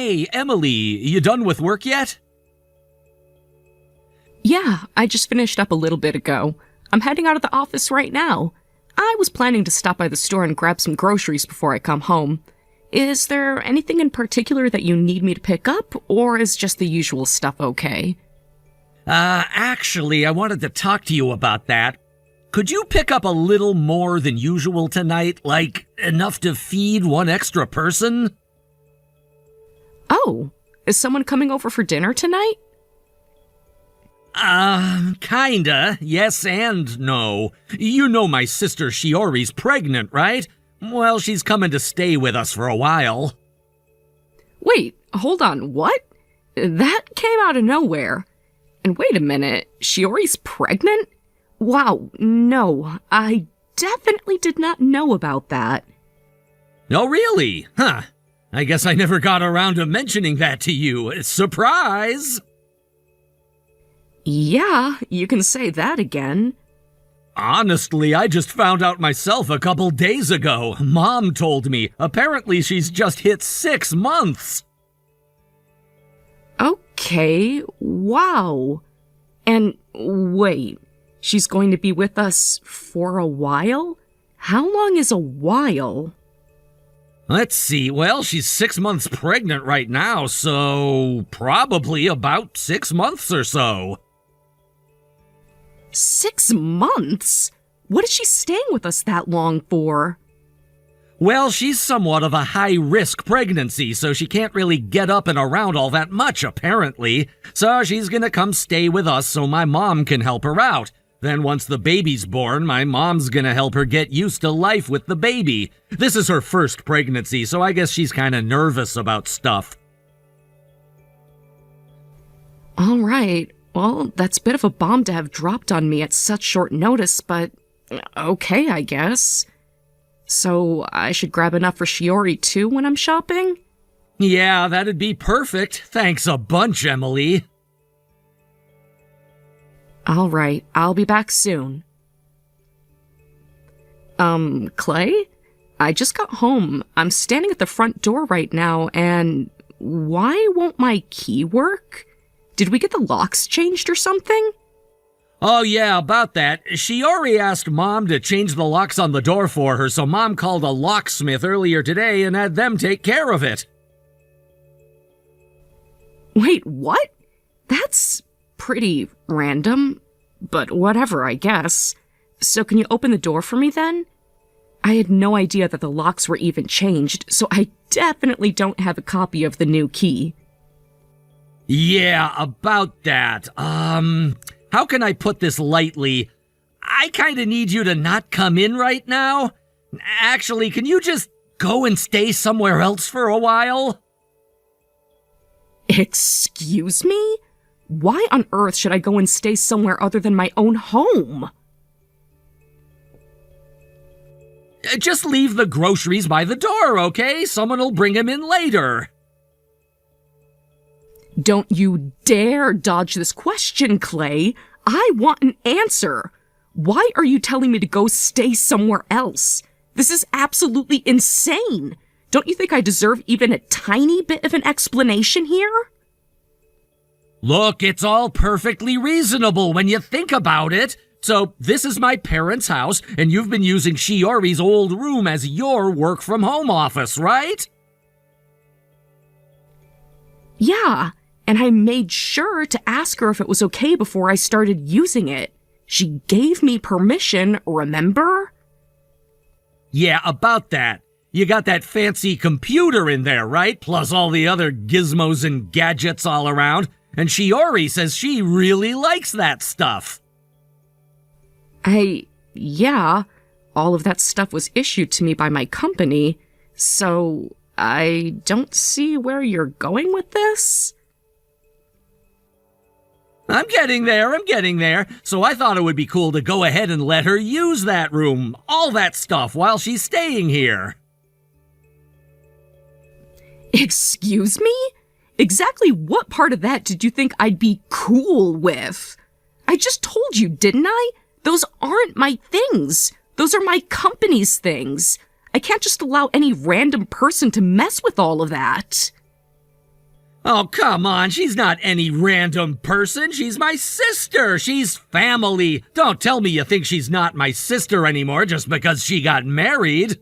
Hey, Emily, you done with work yet? Yeah, I just finished up a little bit ago. I'm heading out of the office right now. I was planning to stop by the store and grab some groceries before I come home. Is there anything in particular that you need me to pick up, or is just the usual stuff okay? Actually, I wanted to talk to you about that. Could you pick up a little more than usual tonight? Like, enough to feed one extra person? Oh, is someone coming over for dinner tonight? Kinda. Yes and no. You know my sister Shiori's pregnant, right? Well, she's coming to stay with us for a while. Wait, hold on, what? That came out of nowhere. And wait a minute, Shiori's pregnant? Wow, no, I definitely did not know about that. Oh, really? Huh. I guess I never got around to mentioning that to you. Surprise! Yeah, you can say that again. Honestly, I just found out myself a couple days ago. Mom told me. Apparently she's just hit 6 months. Okay, wow. And wait, she's going to be with us for a while? How long is a while? Let's see, well, she's 6 months pregnant right now, so probably about 6 months or so. 6 months? What is she staying with us that long for? Well, she's somewhat of a high-risk pregnancy, so she can't really get up and around all that much, apparently. So she's gonna come stay with us so my mom can help her out. Then once the baby's born, my mom's gonna help her get used to life with the baby. This is her first pregnancy, so I guess she's kinda nervous about stuff. All right. Well, that's a bit of a bomb to have dropped on me at such short notice, but okay, I guess. So I should grab enough for Shiori too when I'm shopping? Yeah, that'd be perfect. Thanks a bunch, Emily. All right, I'll be back soon. Clay? I just got home. I'm standing at the front door right now, and why won't my key work? Did we get the locks changed or something? Oh yeah, about that. Shiori asked Mom to change the locks on the door for her, so Mom called a locksmith earlier today and had them take care of it. Wait, what? That's pretty random, but whatever, I guess. So can you open the door for me then? I had no idea that the locks were even changed, so I definitely don't have a copy of the new key. Yeah, about that. How can I put this lightly? I kinda need you to not come in right now. Actually, can you just go and stay somewhere else for a while? Excuse me? Why on earth should I go and stay somewhere other than my own home? Just leave the groceries by the door, okay? Someone will bring them in later. Don't you dare dodge this question, Clay. I want an answer. Why are you telling me to go stay somewhere else? This is absolutely insane. Don't you think I deserve even a tiny bit of an explanation here? Look, it's all perfectly reasonable when you think about it. So, this is my parents' house, and you've been using Shiori's old room as your work-from-home office, right? Yeah, and I made sure to ask her if it was okay before I started using it. She gave me permission, remember? Yeah, about that. You got that fancy computer in there, right? Plus all the other gizmos and gadgets all around. And Shiori says she really likes that stuff. Yeah, all of that stuff was issued to me by my company, so I don't see where you're going with this. I'm getting there. So I thought it would be cool to go ahead and let her use that room, all that stuff, while she's staying here. Excuse me? Exactly what part of that did you think I'd be cool with? I just told you, didn't I? Those aren't my things. Those are my company's things. I can't just allow any random person to mess with all of that. Oh, come on, she's not any random person. She's my sister. She's family. Don't tell me you think she's not my sister anymore just because she got married.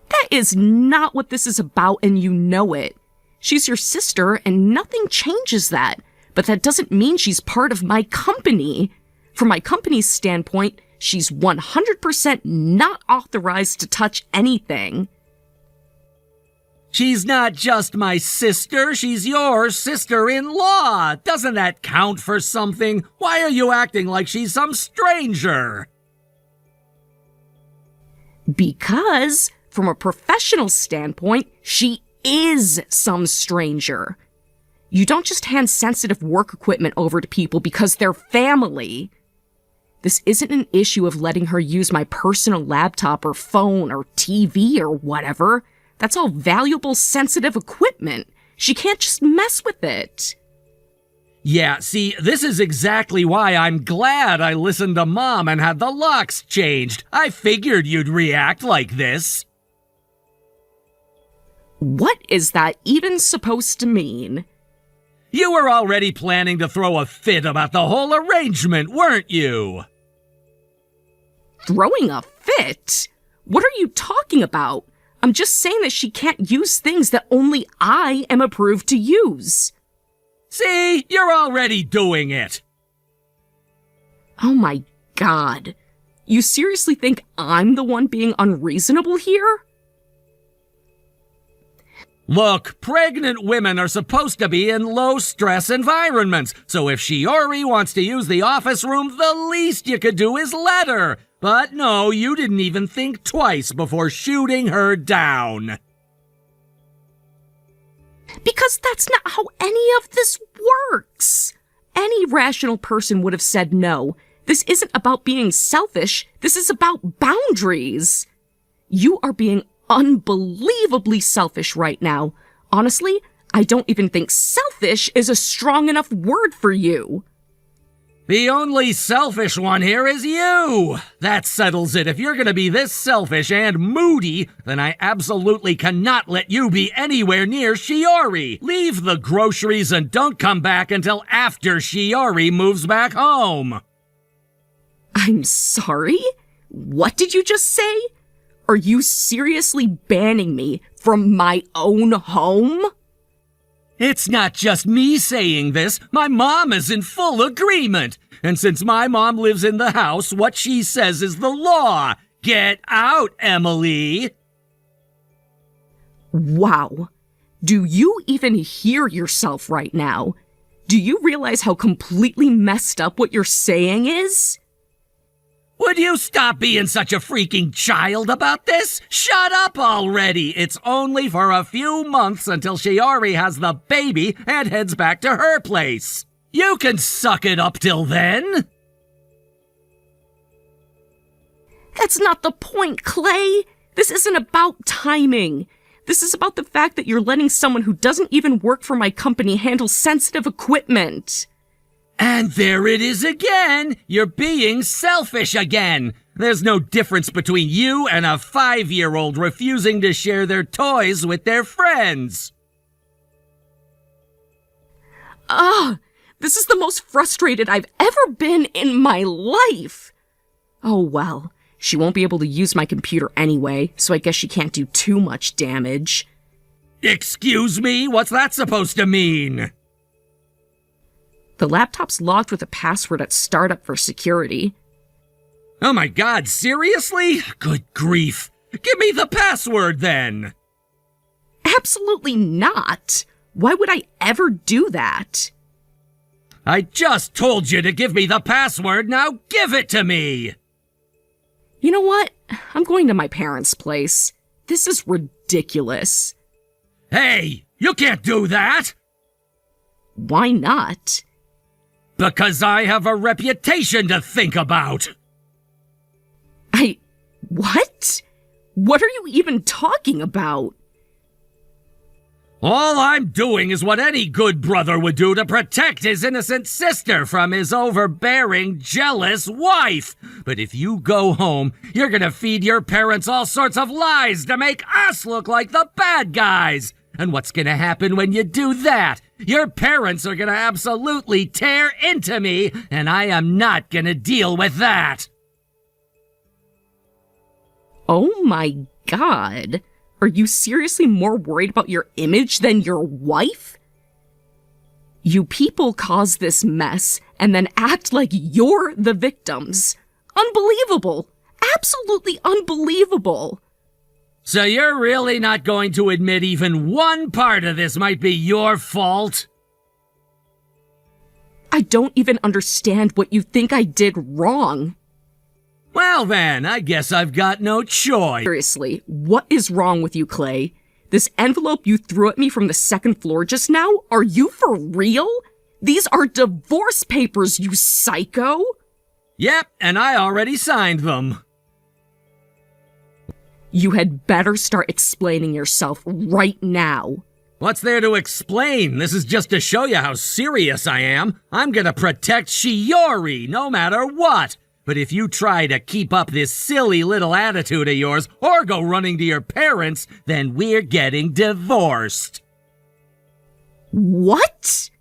That is not what this is about, and you know it. She's your sister, and nothing changes that. But that doesn't mean she's part of my company. From my company's standpoint, she's 100% not authorized to touch anything. She's not just my sister, she's your sister-in-law. Doesn't that count for something? Why are you acting like she's some stranger? Because, from a professional standpoint, she is some stranger. You don't just hand sensitive work equipment over to people because they're family. This isn't an issue of letting her use my personal laptop or phone or TV or whatever. That's all valuable, sensitive equipment. She can't just mess with it. Yeah, see, this is exactly why I'm glad I listened to Mom and had the locks changed. I figured you'd react like this. What is that even supposed to mean? You were already planning to throw a fit about the whole arrangement, weren't you? Throwing a fit? What are you talking about? I'm just saying that she can't use things that only I am approved to use. See, you're already doing it. Oh my God. You seriously think I'm the one being unreasonable here? Look, pregnant women are supposed to be in low-stress environments, so if Shiori wants to use the office room, the least you could do is let her. But no, you didn't even think twice before shooting her down. Because that's not how any of this works. Any rational person would have said no. This isn't about being selfish. This is about boundaries. You are being unbelievably selfish right now. Honestly, I don't even think selfish is a strong enough word for you. The only selfish one here is you. That settles it. If you're gonna be this selfish and moody, then I absolutely cannot let you be anywhere near Shiori. Leave the groceries and don't come back until after Shiori moves back home. I'm sorry? What did you just say? Are you seriously banning me from my own home? It's not just me saying this. My mom is in full agreement. And since my mom lives in the house, what she says is the law. Get out, Emily. Wow. Do you even hear yourself right now? Do you realize how completely messed up what you're saying is? Would you stop being such a freaking child about this? Shut up already! It's only for a few months until Shiori has the baby and heads back to her place. You can suck it up till then. That's not the point, Clay. This isn't about timing. This is about the fact that you're letting someone who doesn't even work for my company handle sensitive equipment. And there it is again! You're being selfish again! There's no difference between you and a 5-year-old refusing to share their toys with their friends! This is the most frustrated I've ever been in my life! Oh well, she won't be able to use my computer anyway, so I guess she can't do too much damage. Excuse me? What's that supposed to mean? The laptop's logged with a password at startup for security. Oh my God, seriously? Good grief. Give me the password then. Absolutely not. Why would I ever do that? I just told you to give me the password, now give it to me! You know what? I'm going to my parents' place. This is ridiculous. Hey, you can't do that! Why not? Because I have a reputation to think about! What? What are you even talking about? All I'm doing is what any good brother would do to protect his innocent sister from his overbearing, jealous wife. But if you go home, you're gonna feed your parents all sorts of lies to make us look like the bad guys. And what's gonna happen when you do that? Your parents are gonna absolutely tear into me, and I am not gonna deal with that. Oh my God. Are you seriously more worried about your image than your wife? You people cause this mess and then act like you're the victims. Unbelievable. Absolutely unbelievable. So you're really not going to admit even one part of this might be your fault? I don't even understand what you think I did wrong. Well then, I guess I've got no choice. Seriously, what is wrong with you, Clay? This envelope you threw at me from the second floor just now? Are you for real? These are divorce papers, you psycho! Yep, and I already signed them. You had better start explaining yourself right now. What's there to explain? This is just to show you how serious I am. I'm gonna protect Shiori no matter what. But if you try to keep up this silly little attitude of yours or go running to your parents, then we're getting divorced. What?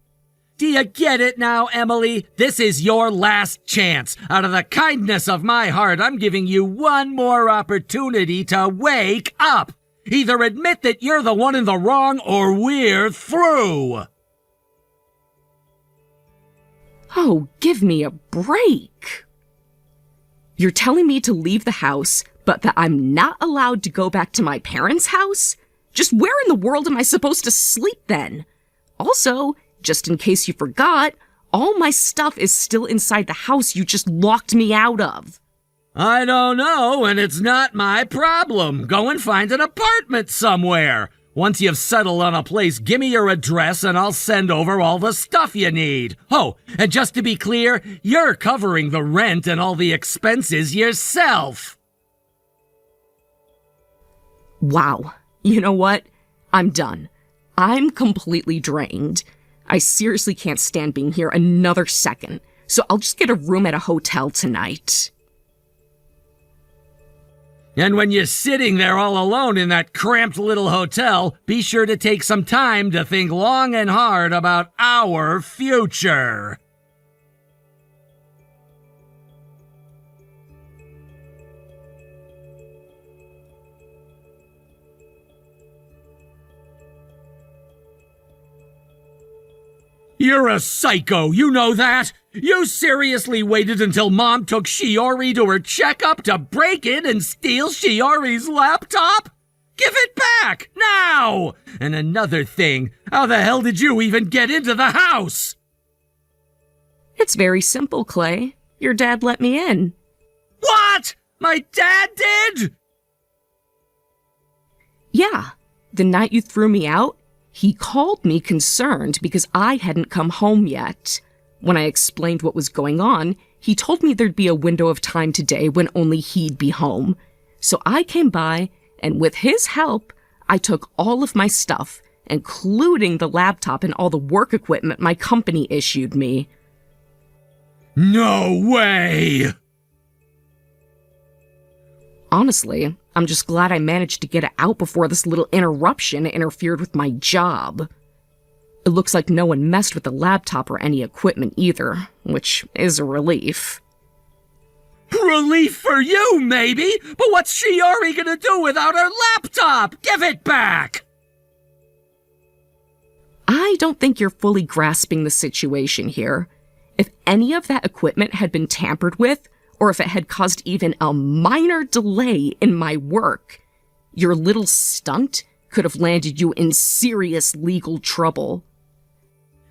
Do you get it now, Emily? This is your last chance. Out of the kindness of my heart, I'm giving you one more opportunity to wake up. Either admit that you're the one in the wrong or we're through. Oh, give me a break. You're telling me to leave the house, but that I'm not allowed to go back to my parents' house? Just where in the world am I supposed to sleep then? Also, just in case you forgot, all my stuff is still inside the house you just locked me out of. I don't know, and it's not my problem. Go and find an apartment somewhere. Once you've settled on a place, give me your address and I'll send over all the stuff you need. Oh, and just to be clear, you're covering the rent and all the expenses yourself. Wow. You know what? I'm done. I'm completely drained. I seriously can't stand being here another second, so I'll just get a room at a hotel tonight. And when you're sitting there all alone in that cramped little hotel, be sure to take some time to think long and hard about our future. You're a psycho, you know that? You seriously waited until Mom took Shiori to her checkup to break in and steal Shiori's laptop? Give it back, now! And another thing, how the hell did you even get into the house? It's very simple, Clay. Your dad let me in. What? My dad did? Yeah. The night you threw me out, he called me concerned because I hadn't come home yet. When I explained what was going on, he told me there'd be a window of time today when only he'd be home. So I came by, and with his help, I took all of my stuff, including the laptop and all the work equipment my company issued me. No way! Honestly, I'm just glad I managed to get it out before this little interruption interfered with my job. It looks like no one messed with the laptop or any equipment either, which is a relief. Relief for you, maybe? But what's Shiori gonna do without her laptop? Give it back! I don't think you're fully grasping the situation here. If any of that equipment had been tampered with, or if it had caused even a minor delay in my work, your little stunt could have landed you in serious legal trouble.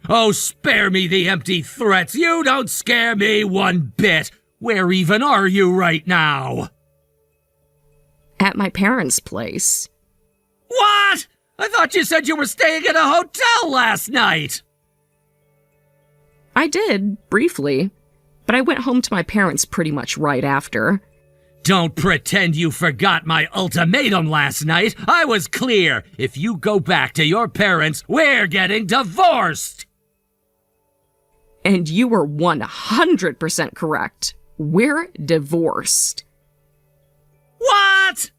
Oh, spare me the empty threats. You don't scare me one bit. Where even are you right now? At my parents' place. What? I thought you said you were staying at a hotel last night. I did, briefly, but I went home to my parents pretty much right after. Don't pretend you forgot my ultimatum last night. I was clear. If you go back to your parents, we're getting divorced. And you were 100% correct. We're divorced. What?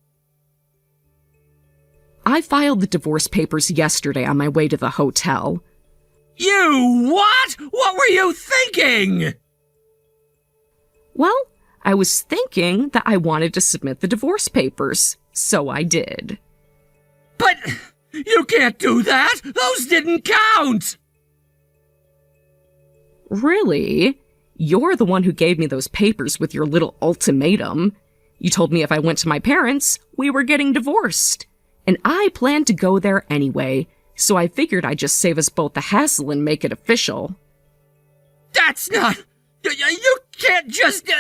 I filed the divorce papers yesterday on my way to the hotel. You what? What were you thinking? Well, I was thinking that I wanted to submit the divorce papers, so I did. But you can't do that! Those didn't count! Really? You're the one who gave me those papers with your little ultimatum. You told me if I went to my parents, we were getting divorced. And I planned to go there anyway, so I figured I'd just save us both the hassle and make it official. That's not... You can't just...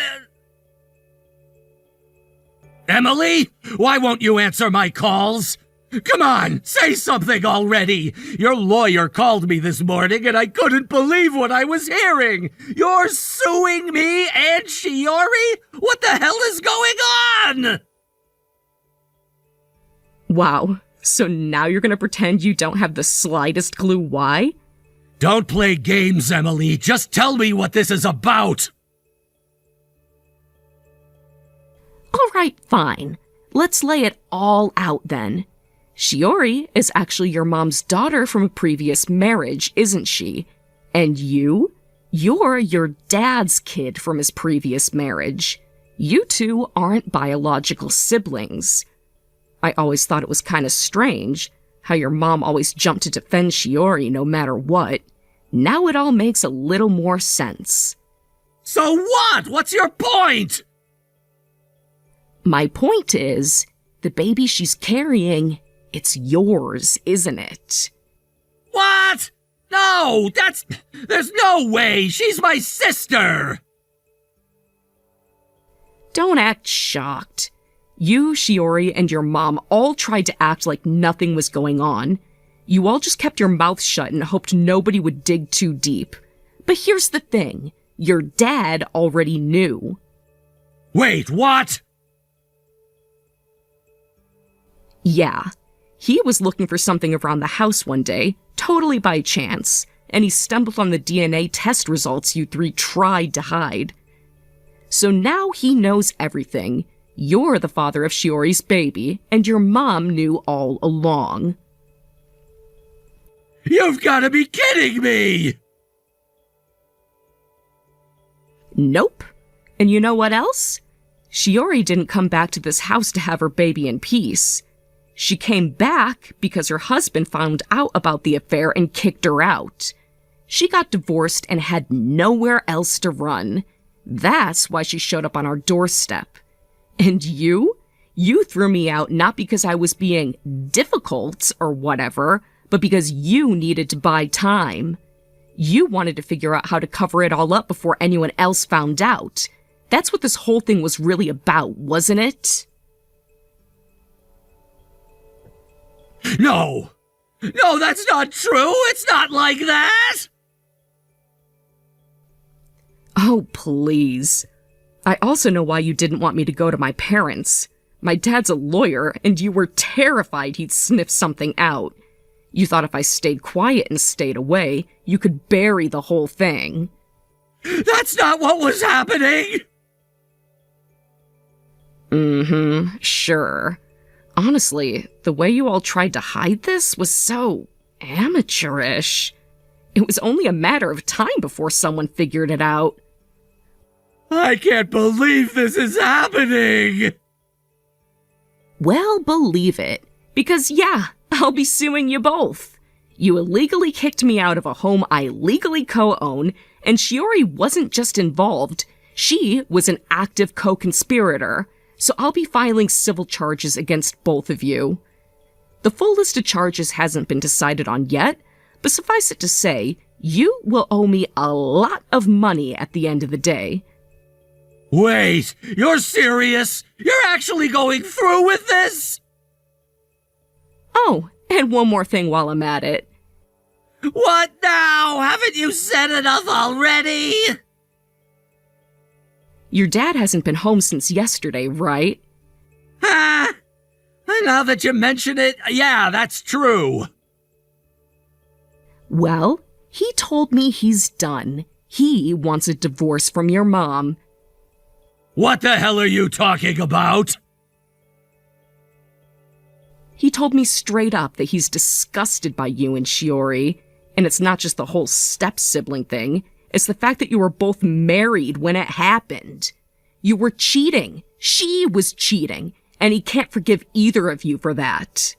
Emily, why won't you answer my calls? Come on, say something already! Your lawyer called me this morning and I couldn't believe what I was hearing! You're suing me and Shiori? What the hell is going on? Wow, so now you're gonna pretend you don't have the slightest clue why? Don't play games, Emily. Just tell me what this is about. All right, fine. Let's lay it all out then. Shiori is actually your mom's daughter from a previous marriage, isn't she? And you're your dad's kid from his previous marriage. You two aren't biological siblings. I always thought it was kind of strange how your mom always jumped to defend Shiori no matter what. Now it all makes a little more sense. So what? What's your point? My point is, the baby she's carrying, it's yours, isn't it? What? No, there's no way. She's my sister. Don't act shocked. You, Shiori, and your mom all tried to act like nothing was going on. You all just kept your mouth shut and hoped nobody would dig too deep. But here's the thing. Your dad already knew. Wait, what? Yeah. He was looking for something around the house one day, totally by chance, and he stumbled on the DNA test results you three tried to hide. So now he knows everything. You're the father of Shiori's baby, and your mom knew all along. You've got to be kidding me! Nope. And you know what else? Shiori didn't come back to this house to have her baby in peace. She came back because her husband found out about the affair and kicked her out. She got divorced and had nowhere else to run. That's why she showed up on our doorstep. And you? You threw me out not because I was being difficult or whatever, but because you needed to buy time. You wanted to figure out how to cover it all up before anyone else found out. That's what this whole thing was really about, wasn't it? No! No, that's not true! It's not like that! Oh, please. I also know why you didn't want me to go to my parents. My dad's a lawyer, and you were terrified he'd sniff something out. You thought if I stayed quiet and stayed away, you could bury the whole thing. That's not what was happening! Sure. Honestly, the way you all tried to hide this was so amateurish. It was only a matter of time before someone figured it out. I can't believe this is happening! Well, believe it. Because yeah, I'll be suing you both. You illegally kicked me out of a home I legally co-own, and Shiori wasn't just involved, she was an active co-conspirator, so I'll be filing civil charges against both of you. The full list of charges hasn't been decided on yet, but suffice it to say, you will owe me a lot of money at the end of the day. Wait, you're serious? You're actually going through with this? Oh, and one more thing while I'm at it. What now? Haven't you said enough already? Your dad hasn't been home since yesterday, right? Now that you mention it, yeah, that's true. Well, he told me he's done. He wants a divorce from your mom. What the hell are you talking about? He told me straight up that he's disgusted by you and Shiori, and it's not just the whole step-sibling thing, it's the fact that you were both married when it happened. You were cheating. She was cheating, and he can't forgive either of you for that.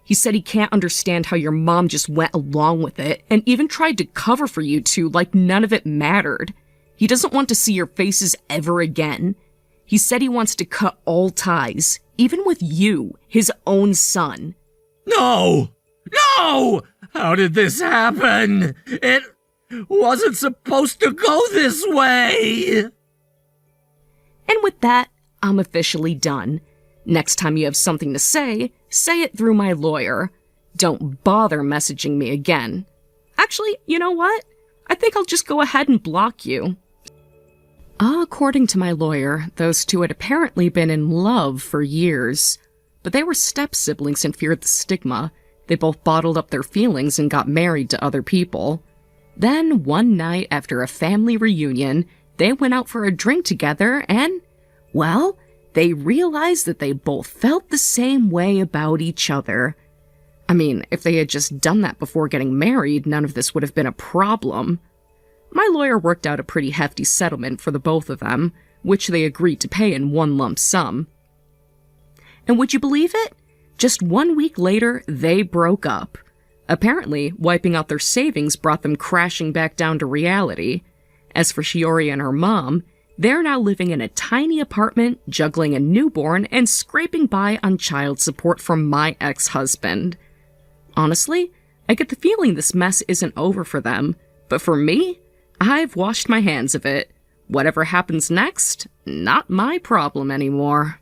He said he can't understand how your mom just went along with it and even tried to cover for you two like none of it mattered. He doesn't want to see your faces ever again. He said he wants to cut all ties, even with you, his own son. No! No! How did this happen? It wasn't supposed to go this way! And with that, I'm officially done. Next time you have something to say it through my lawyer. Don't bother messaging me again. Actually, you know what? I think I'll just go ahead and block you. According to my lawyer, those two had apparently been in love for years. But they were step-siblings and feared the stigma. They both bottled up their feelings and got married to other people. Then, one night after a family reunion, they went out for a drink together and, well, they realized that they both felt the same way about each other. I mean, if they had just done that before getting married, none of this would have been a problem. My lawyer worked out a pretty hefty settlement for the both of them, which they agreed to pay in one lump sum. And would you believe it? Just 1 week later, they broke up. Apparently, wiping out their savings brought them crashing back down to reality. As for Shiori and her mom, they're now living in a tiny apartment, juggling a newborn, and scraping by on child support from my ex-husband. Honestly, I get the feeling this mess isn't over for them, but for me, I've washed my hands of it. Whatever happens next, not my problem anymore.